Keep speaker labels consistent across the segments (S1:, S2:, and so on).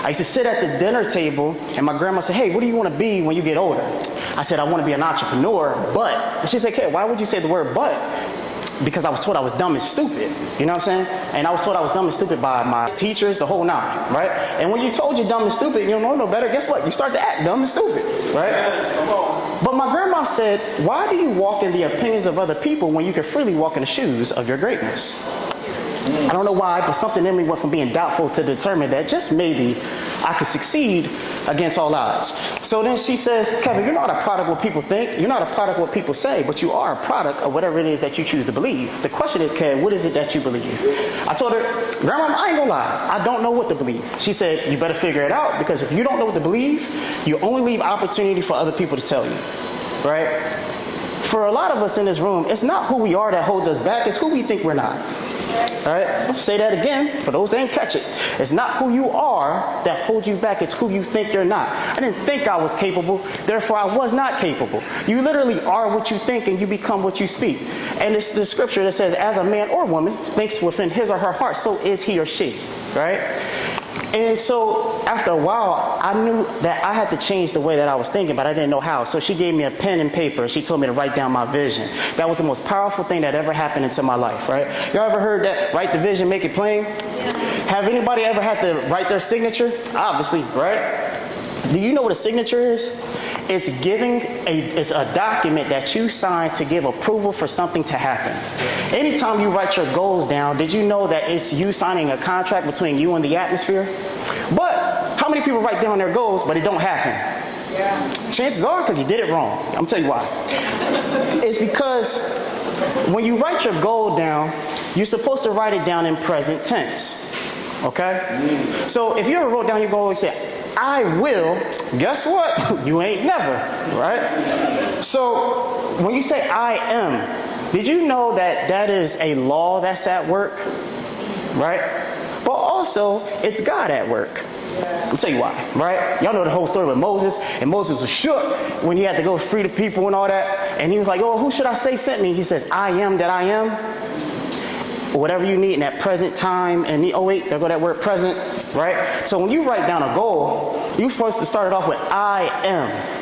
S1: I used to sit at the dinner table, and my grandma said, hey, what do you want to be when you get older? I said, I want to be an entrepreneur, but. And she said, okay, why would you say the word but? Because I was told I was dumb and stupid, you know what I'm saying? And I was told I was dumb and stupid by my teachers, the whole nine, right? And when you told you're dumb and stupid, you don't know no better, guess what? You start to act dumb and stupid, right? But my grandma said, why do you walk in the opinions of other people when you can freely walk in the shoes of your greatness? I don't know why, but something in me went from being doubtful to determined that just maybe I could succeed against all odds. So then she says, Kevin, you're not a product of what people think. You're not a product of what people say, but you are a product of whatever it is that you choose to believe. The question is, Kev, what is it that you believe? I told her, Grandma, I ain't gonna lie. I don't know what to believe. She said, you better figure it out, because if you don't know what to believe, you only leave opportunity for other people to tell you, right? For a lot of us in this room, it's not who we are that holds us back, it's who we think we're not. All right, I'll say that again for those that didn't catch it. It's not who you are that holds you back, it's who you think you're not. I didn't think I was capable, therefore I was not capable. You literally are what you think and you become what you speak. And it's the scripture that says, as a man or woman thinks within his or her heart, so is he or she, right? And so after a while, I knew that I had to change the way that I was thinking, but I didn't know how. So she gave me a pen and paper. She told me to write down my vision. That was the most powerful thing that ever happened into my life, right? Y'all ever heard that? Write the vision, make it plain? Yeah. Have anybody ever had to write their signature? Obviously, right? Do you know what a signature is? It's it's a document that you sign to give approval for something to happen. Anytime you write your goals down, did you know that it's you signing a contract between you and the atmosphere? But how many people write down their goals, but it don't happen? Yeah. Chances are because you did it wrong. I'm gonna tell you why. It's because when you write your goal down, you're supposed to write it down in present tense. Okay? So if you ever wrote down your goal and said, I will, guess what? You ain't never, right? So when you say I am, did you know that that is a law that's at work, right? But also, it's God at work. I'll tell you why, right? Y'all know the whole story with Moses, and Moses was shook when he had to go free the people and all that, and he was like, oh, who should I say sent me? He says, I am that I am. Whatever you need in that present time, and oh wait, there go that word present, right? So when you write down a goal, you're supposed to start it off with I am.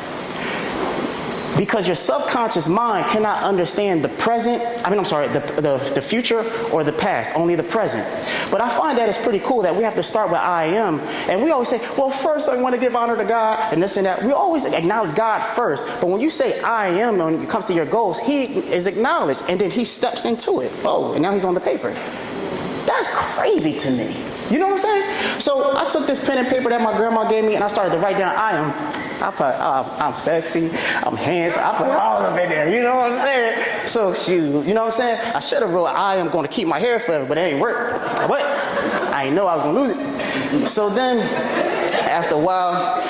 S1: Because your subconscious mind cannot understand the future or the past, only the present. But I find that it's pretty cool that we have to start with I am. And we always say, well, first I want to give honor to God and this and that. We always acknowledge God first. But when you say I am, when it comes to your goals, he is acknowledged and then he steps into it. Oh, and now he's on the paper. That's crazy to me. You know what I'm saying? So I took this pen and paper that my grandma gave me and I started to write down I am. I put, I'm sexy, I'm handsome, I put all of it in there, you know what I'm saying? So shoot, you know what I'm saying? I should have wrote, I am going to keep my hair forever, but it ain't worked. But I didn't know I was going to lose it. So then, after a while,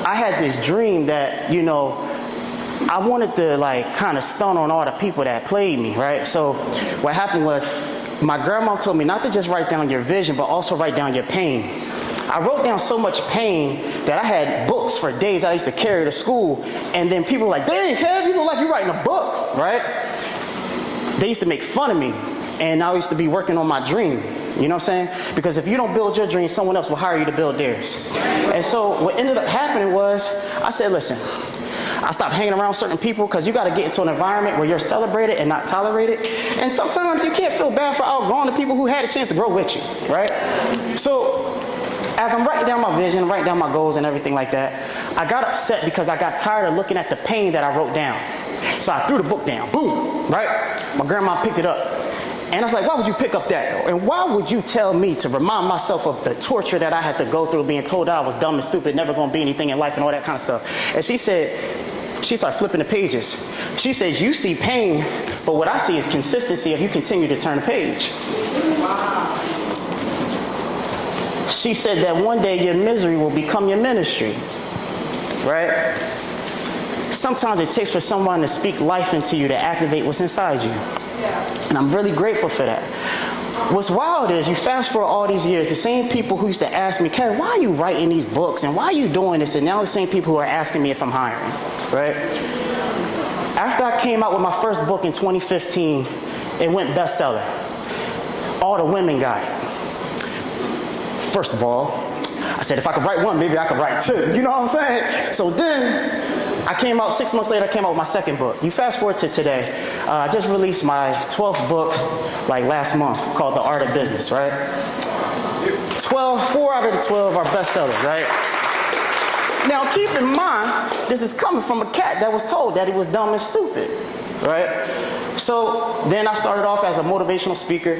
S1: I had this dream that, you know, I wanted to like kind of stun on all the people that played me, right? So what happened was, my grandma told me not to just write down your vision, but also write down your pain. I wrote down so much pain that I had books for days I used to carry to school. And then people were like, dang, Kev, you look like you're writing a book, right? They used to make fun of me. And I used to be working on my dream. You know what I'm saying? Because if you don't build your dream, someone else will hire you to build theirs. And so what ended up happening was, I said, listen, I stopped hanging around certain people because you got to get into an environment where you're celebrated and not tolerated. And sometimes you can't feel bad for outgrowing the people who had a chance to grow with you, right? So as I'm writing down my vision, writing down my goals and everything like that, I got upset because I got tired of looking at the pain that I wrote down. So I threw the book down, boom, right? My grandma picked it up. And I was like, why would you pick up that? And why would you tell me to remind myself of the torture that I had to go through being told that I was dumb and stupid, never going to be anything in life and all that kind of stuff? And she said, she started flipping the pages. She says, you see pain, but what I see is consistency if you continue to turn the page. Wow. She said that one day your misery will become your ministry, right? Sometimes it takes for someone to speak life into you to activate what's inside you. And I'm really grateful for that. What's wild is you fast forward all these years, the same people who used to ask me, Kevin, why are you writing these books and why are you doing this? And now the same people who are asking me if I'm hiring, right? After I came out with my first book in 2015, it went bestseller. All the women got it. first of all, I said, if I could write one, maybe I could write two. You know what I'm saying? So then I came out, 6 months later, I came out with my second book. You fast forward to today. I just released my 12th book like last month called The Art of Business, right? 4 out of the 12 are bestsellers, right? Now keep in mind, this is coming from a cat that was told that he was dumb and stupid, right? So then I started off as a motivational speaker.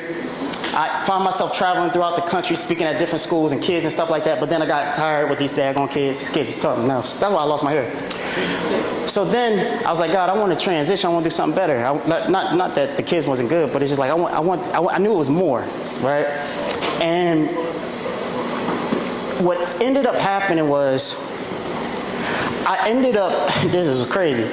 S1: I found myself traveling throughout the country, speaking at different schools and kids and stuff like that, but then I got tired with these daggone kids. These kids is something else. That's why I lost my hair. So then I was like, God, I want to transition. I want to do something better. Not that the kids wasn't good, but it's just like I knew it was more, right? And what ended up happening was this is crazy.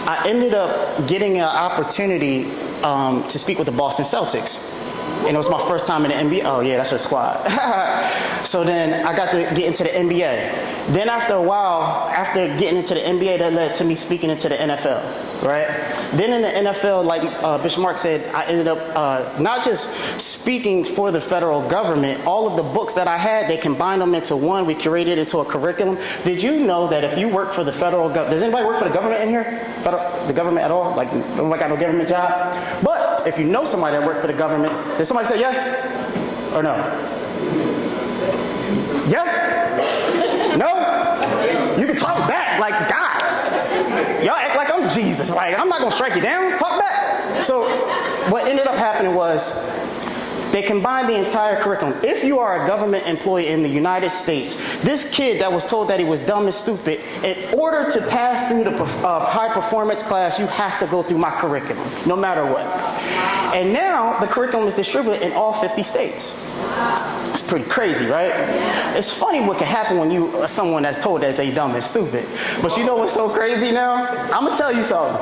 S1: I ended up getting an opportunity to speak with the Boston Celtics. And it was my first time in the NBA. Oh yeah, that's a squad. So then I got to get into the NBA. Then after a while, after getting into the NBA, that led to me speaking into the NFL, right? Then in the NFL, like Bishop Mark said, I ended up not just speaking for the federal government. All of the books that I had, they combined them into one. We curated it into a curriculum. Did you know that if you work for the federal government, does anybody work for the government in here? The government at all? Like, nobody got no government job? But if you know somebody that worked for the government, did somebody say yes or no? Yes? No? You can talk back like God. Y'all act like I'm Jesus. Like, I'm not going to strike you down. Talk back. So what ended up happening was they combined the entire curriculum. If you are a government employee in the United States, this kid that was told that he was dumb and stupid, in order to pass through the high performance class, you have to go through my curriculum, no matter what. And now the curriculum is distributed in all 50 states. It's pretty crazy, right? It's funny what can happen when you are someone that's told that they dumb and stupid. But you know what's so crazy now? I'm gonna tell you something.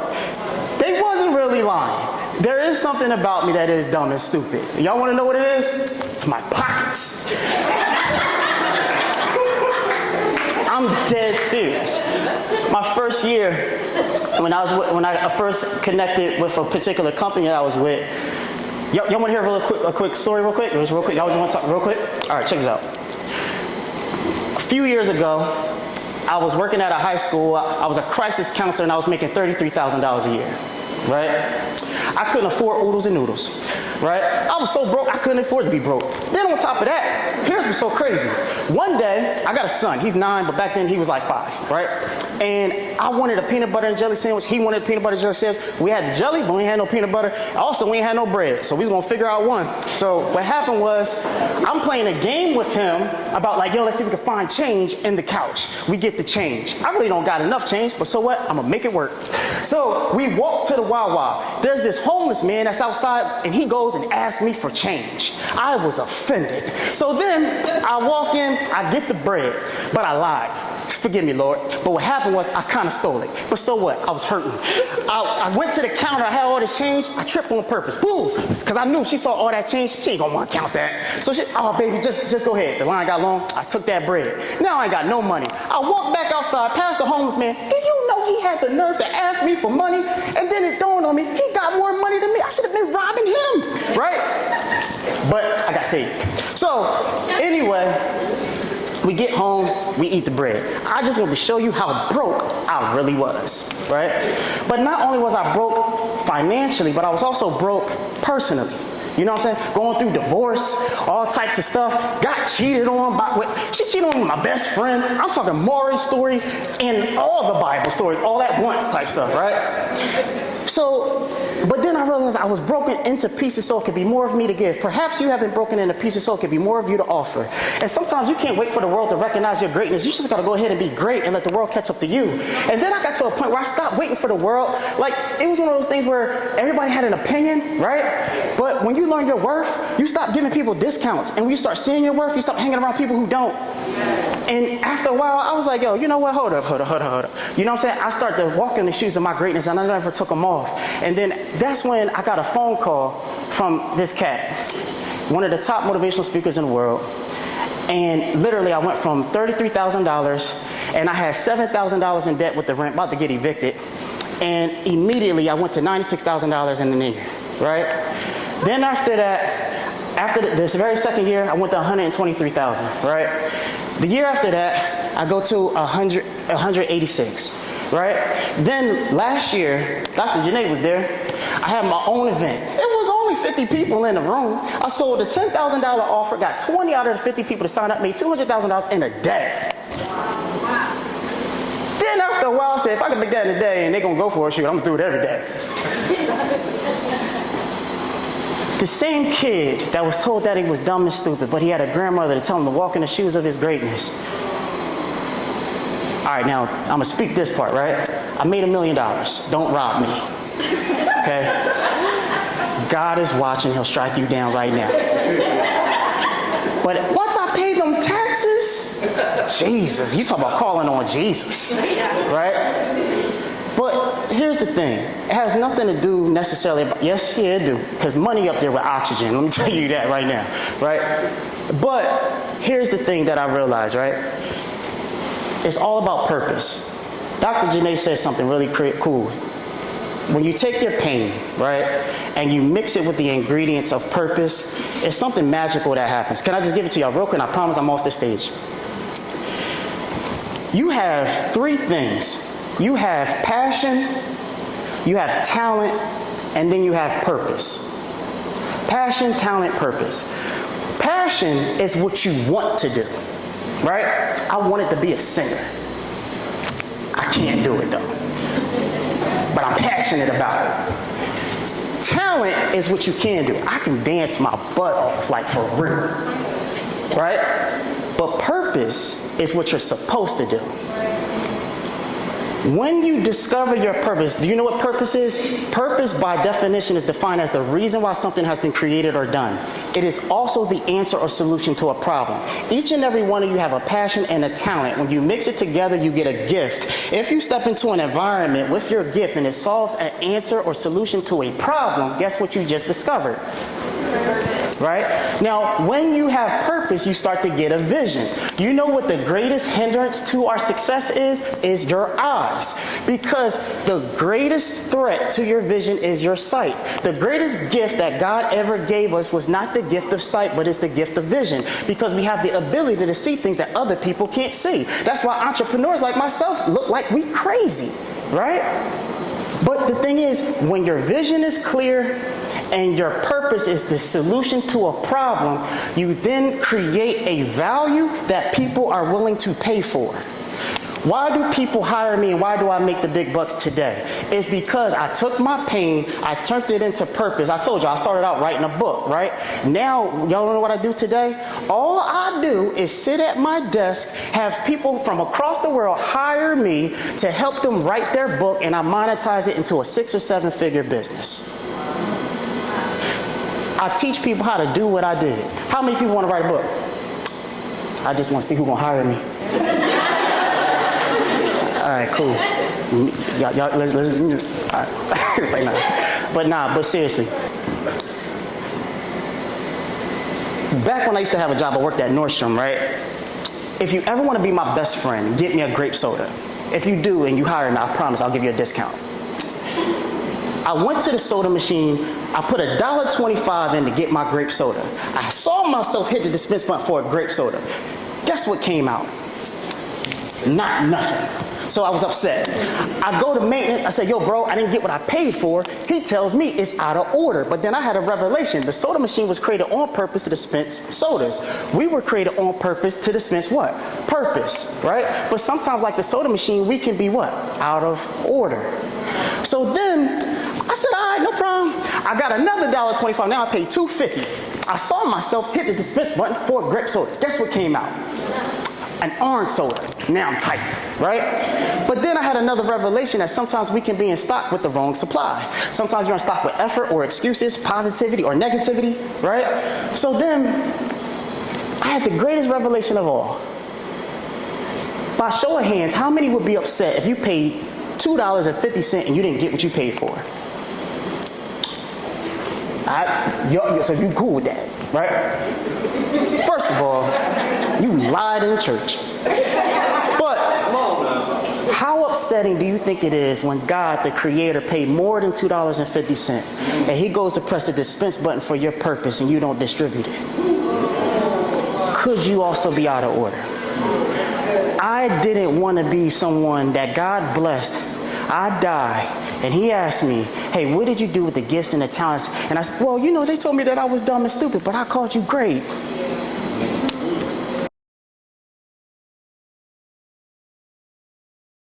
S1: They wasn't really lying. There is something about me that is dumb and stupid. Y'all want to know what it is? It's my pockets. I'm dead serious. My first year, when I first connected with a particular company that I was with, y'all want to hear a quick story real quick? Y'all want to talk real quick? All right, check this out. A few years ago, I was working at a high school. I was a crisis counselor, and I was making $33,000 a year. Right? I couldn't afford oodles and noodles, right? I was so broke, I couldn't afford to be broke. Then on top of that, here's what's so crazy. One day, I got a son. He's 9, but back then he was like 5, right? And I wanted a peanut butter and jelly sandwich. He wanted a peanut butter and jelly sandwich. We had the jelly, but we ain't had no peanut butter. Also, we ain't had no bread, so we was gonna figure out one. So what happened was, I'm playing a game with him about like, yo, let's see if we can find change in the couch. We get the change. I really don't got enough change, but so what? I'm gonna make it work. So we walk to the Wawa. There's this homeless man that's outside, and he goes and asks me for change. I was offended. So then I walk in, I get the bread, but I lied. Forgive me, Lord. But what happened was I kind of stole it. But so what? I was hurting. I went to the counter. I had all this change. I tripped on purpose. Boom! Because I knew if she saw all that change, she ain't gonna want to count that. So she, oh baby, just go ahead. The line got long. I took that bread. Now I ain't got no money. I walked back outside, past the homeless man. Did you know he had the nerve to ask me for money? And then it dawned on me, he got more money than me. I should have been robbing him, right? But I got saved. So anyway. We get home, we eat the bread. I just want to show you how broke I really was, right? But not only was I broke financially, but I was also broke personally. You know what I'm saying? Going through divorce, all types of stuff. Got cheated on by, she cheated on my best friend. I'm talking Maury's story and all the Bible stories, all at once type stuff, right? So, but then I realized I was broken into pieces so it could be more of me to give. Perhaps you have been broken into pieces so it could be more of you to offer. And sometimes you can't wait for the world to recognize your greatness. You just got to go ahead and be great and let the world catch up to you. And then I got to a point where I stopped waiting for the world. Like, it was one of those things where everybody had an opinion, right? But when you learn your worth, you stop giving people discounts. And when you start seeing your worth, you stop hanging around people who don't. And after a while, I was like, yo, you know what? Hold up. You know what I'm saying? I started to walk in the shoes of my greatness, and I never took them off. And then that's when I got a phone call from this cat, one of the top motivational speakers in the world. And literally, I went from $33,000, and I had $7,000 in debt with the rent, about to get evicted. And immediately, I went to $96,000 in the year, right? Then after that, After this very second year, I went to 123,000, right? The year after that, I go to 186, right? Then last year, Dr. Janae was there. I had my own event. It was only 50 people in the room. I sold a $10,000 offer, got 20 out of the 50 people to sign up, made $200,000 in a day. Then after a while, I said, if I can make that in a day and they're gonna go for it, shoot, I'm gonna do it every day. The same kid that was told that he was dumb and stupid, but he had a grandmother to tell him to walk in the shoes of his greatness. All right, now, I'm gonna speak this part, right? I made $1 million. Don't rob me, okay? God is watching, he'll strike you down right now. But once I paid them taxes, Jesus, you talk about calling on Jesus, right? But here's the thing. It has nothing to do necessarily about, yes, yeah, it do, because money up there with oxygen. Let me tell you that right now, right? But here's the thing that I realized, right? It's all about purpose. Dr. Janae says something really cool. When you take your pain, right, and you mix it with the ingredients of purpose, it's something magical that happens. Can I just give it to y'all real quick? I promise I'm off the stage. You have three things. You have passion, you have talent, and then you have purpose. Passion, talent, purpose. Passion is what you want to do, right? I wanted to be a singer. I can't do it though, but I'm passionate about it. Talent is what you can do. I can dance my butt off, like for real, right? But purpose is what you're supposed to do. When you discover your purpose, do you know what purpose is? Purpose, by definition, is defined as the reason why something has been created or done. It is also the answer or solution to a problem. Each and every one of you have a passion and a talent. When you mix it together, you get a gift. If you step into an environment with your gift and it solves an answer or solution to a problem, guess what you just discovered? Right? Now, when you have purpose, you start to get a vision. You know what the greatest hindrance to our success is? Is your eyes. Because the greatest threat to your vision is your sight. The greatest gift that God ever gave us was not the gift of sight, but it's the gift of vision. Because we have the ability to see things that other people can't see. That's why entrepreneurs like myself look like we crazy, right? But the thing is, when your vision is clear, and your purpose is the solution to a problem, you then create a value that people are willing to pay for. Why do people hire me and why do I make the big bucks today? It's because I took my pain, I turned it into purpose. I told you I started out writing a book, right? Now, y'all know what I do today? All I do is sit at my desk, have people from across the world hire me to help them write their book, and I monetize it into a 6 or 7 figure business. I teach people how to do what I did. How many people want to write a book? I just want to see who's going to hire me. All right, cool. Y'all, let's all right. Say nah. But seriously. Back when I used to have a job, I worked at Nordstrom, right? If you ever want to be my best friend, get me a grape soda. If you do and you hire me, I promise I'll give you a discount. I went to the soda machine, I put $1.25 in to get my grape soda. I saw myself hit the dispense button for a grape soda. Guess what came out? Not nothing. So I was upset. I go to maintenance, I say, yo bro, I didn't get what I paid for. He tells me it's out of order. But then I had a revelation. The soda machine was created on purpose to dispense sodas. We were created on purpose to dispense what? Purpose, right? But sometimes like the soda machine, we can be what? Out of order. So then, I said, all right, no problem. I got another $1.25. Now I paid $2.50. I saw myself hit the dispense button for a grape soda. Guess what came out? An orange soda. Now I'm tight, right? But then I had another revelation that sometimes we can be in stock with the wrong supply. Sometimes you're in stock with effort or excuses, positivity or negativity, right? So then I had the greatest revelation of all. By show of hands, how many would be upset if you paid $2.50 and you didn't get what you paid for? So you cool with that, right? First of all, you lied in church. But how upsetting do you think it is when God, the creator, paid more than $2.50 and he goes to press the dispense button for your purpose and you don't distribute it? Could you also be out of order? I didn't want to be someone that God blessed. I died, and he asked me, hey, what did you do with the gifts and the talents? And I said, well, you know, they told me that I was dumb and stupid, but I called you great.